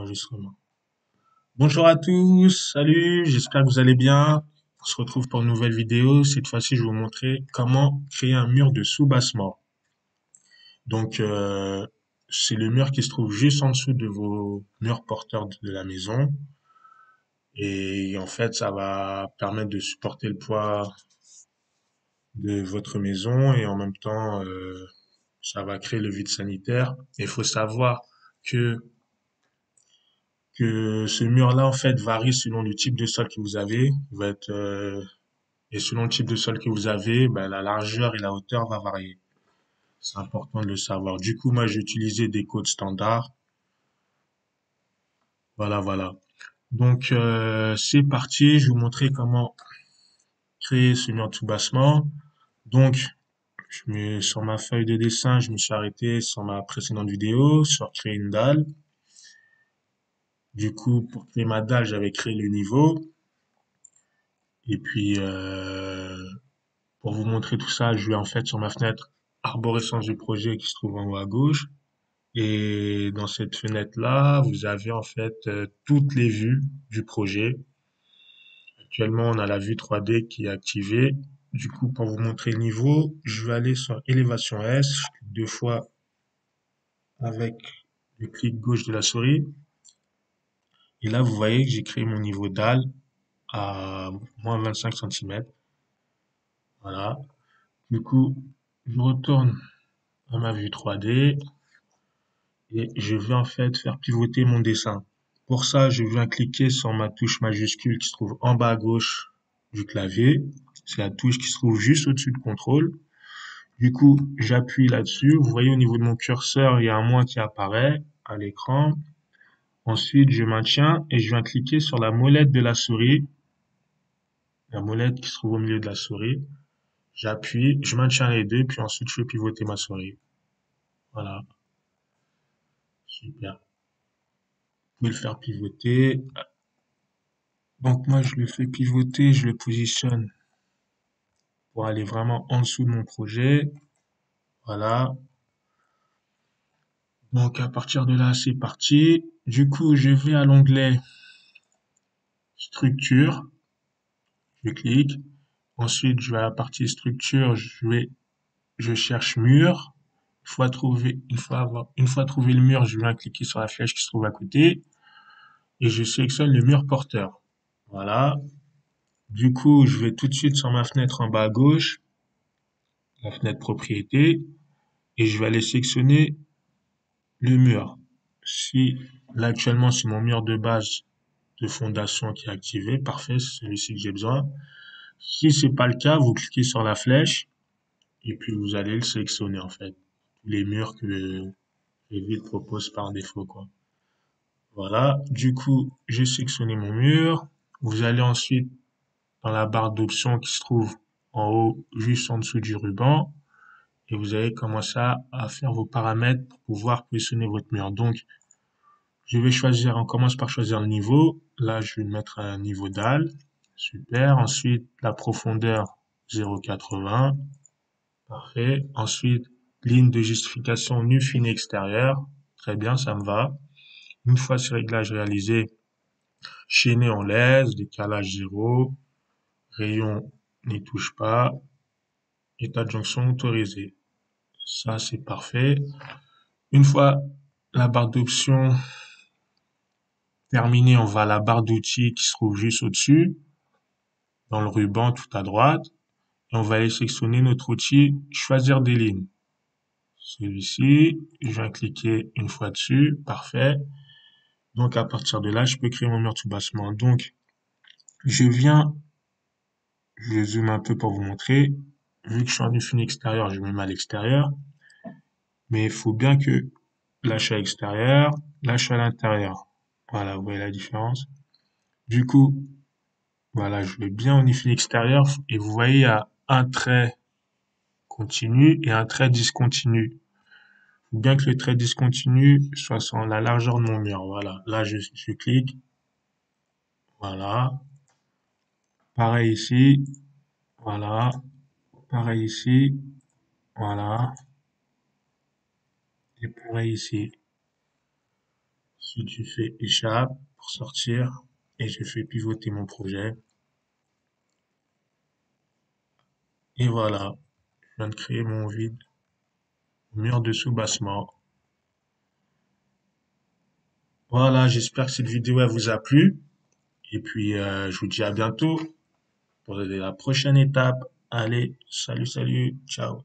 Enregistrement. Bonjour à tous, salut, j'espère que vous allez bien. On se retrouve pour une nouvelle vidéo. Cette fois-ci, je vais vous montrer comment créer un mur de soubassement. Donc, c'est le mur qui se trouve juste en dessous de vos murs porteurs de la maison. Et en fait, ça va permettre de supporter le poids de votre maison et en même temps, ça va créer le vide sanitaire. Il faut savoir que ce mur-là, en fait, varie selon le type de sol que vous avez. Et selon le type de sol que vous avez, ben, la largeur et la hauteur va varier. C'est important de le savoir. Du coup, moi, j'ai utilisé des côtes standards. Voilà, voilà. Donc, c'est parti. Je vais vous montrer comment créer ce mur de soubassement. Donc, sur ma feuille de dessin, je me suis arrêté sur ma précédente vidéo, sur créer une dalle. Du coup, pour créer ma dalle, j'avais créé le niveau. Et puis, pour vous montrer tout ça, je vais en fait sur ma fenêtre arborescence du projet qui se trouve en haut à gauche. Et dans cette fenêtre-là, vous avez en fait toutes les vues du projet. Actuellement, on a la vue 3D qui est activée. Du coup, pour vous montrer le niveau, je vais aller sur élévation S, je clique deux fois avec le clic gauche de la souris. Et là, vous voyez que j'ai créé mon niveau dalle à moins 25 cm. Voilà. Du coup, je retourne à ma vue 3D et je vais en fait faire pivoter mon dessin. Pour ça, je viens cliquer sur ma touche majuscule qui se trouve en bas à gauche du clavier. C'est la touche qui se trouve juste au-dessus de contrôle. Du coup, j'appuie là-dessus. Vous voyez au niveau de mon curseur, il y a un moins qui apparaît à l'écran. Ensuite, je maintiens et je viens cliquer sur la molette de la souris, la molette qui se trouve au milieu de la souris. J'appuie, je maintiens les deux, puis ensuite je fais pivoter ma souris. Voilà, super. Vous pouvez le faire pivoter. Donc moi, je le fais pivoter, je le positionne pour aller vraiment en dessous de mon projet. Voilà. Donc à partir de là, c'est parti. Du coup, je vais à l'onglet structure, je clique. Ensuite, je vais à la partie structure, je cherche mur. Une fois trouvé le mur, je viens cliquer sur la flèche qui se trouve à côté et je sélectionne le mur porteur. Voilà. Du coup, je vais tout de suite sur ma fenêtre en bas à gauche, la fenêtre propriété, et je vais aller sélectionner le mur. Si là actuellement c'est mon mur de base de fondation qui est activé, parfait, c'est celui-ci que j'ai besoin. Si c'est pas le cas, vous cliquez sur la flèche et puis vous allez le sélectionner en fait. Tous les murs que Revit propose par défaut quoi. Voilà, du coup j'ai sélectionné mon mur. Vous allez ensuite dans la barre d'options qui se trouve en haut, juste en dessous du ruban, et vous allez commencer à faire vos paramètres pour pouvoir positionner votre mur. Donc je vais choisir, on commence par choisir le niveau. Là, je vais mettre un niveau dalle. Super. Ensuite, la profondeur 0,80. Parfait. Ensuite, ligne de justification nu fini extérieur. Très bien, ça me va. Une fois ce réglage réalisé, chaîné on laisse, décalage 0, rayon n'y touche pas, état de jonction autorisé. Ça, c'est parfait. Une fois la barre d'options terminée, on va à la barre d'outils qui se trouve juste au-dessus, dans le ruban tout à droite, et on va aller sélectionner notre outil choisir des lignes. Celui-ci, je viens cliquer une fois dessus, parfait. Donc à partir de là, je peux créer mon mur de soubassement. Donc je viens, je zoome un peu pour vous montrer. Vu que je suis en fini extérieur, je me mets à l'extérieur. Mais il faut bien que là je suis à l'extérieur, là je suis à l'intérieur. Voilà, vous voyez la différence. Du coup, voilà, je vais bien en fini extérieur et vous voyez, il y a un trait continu et un trait discontinu. Faut bien que le trait discontinu soit sur la largeur de mon mur. Voilà. Là, je clique. Voilà. Pareil ici. Voilà. Pareil ici. Voilà. Et pareil ici. Ensuite, j'ai fait échappe pour sortir et j'ai fait pivoter mon projet. Et voilà, je viens de créer mon vide, mur de soubassement. Voilà, j'espère que cette vidéo elle vous a plu. Et puis, je vous dis à bientôt pour la prochaine étape. Allez, salut, salut, ciao.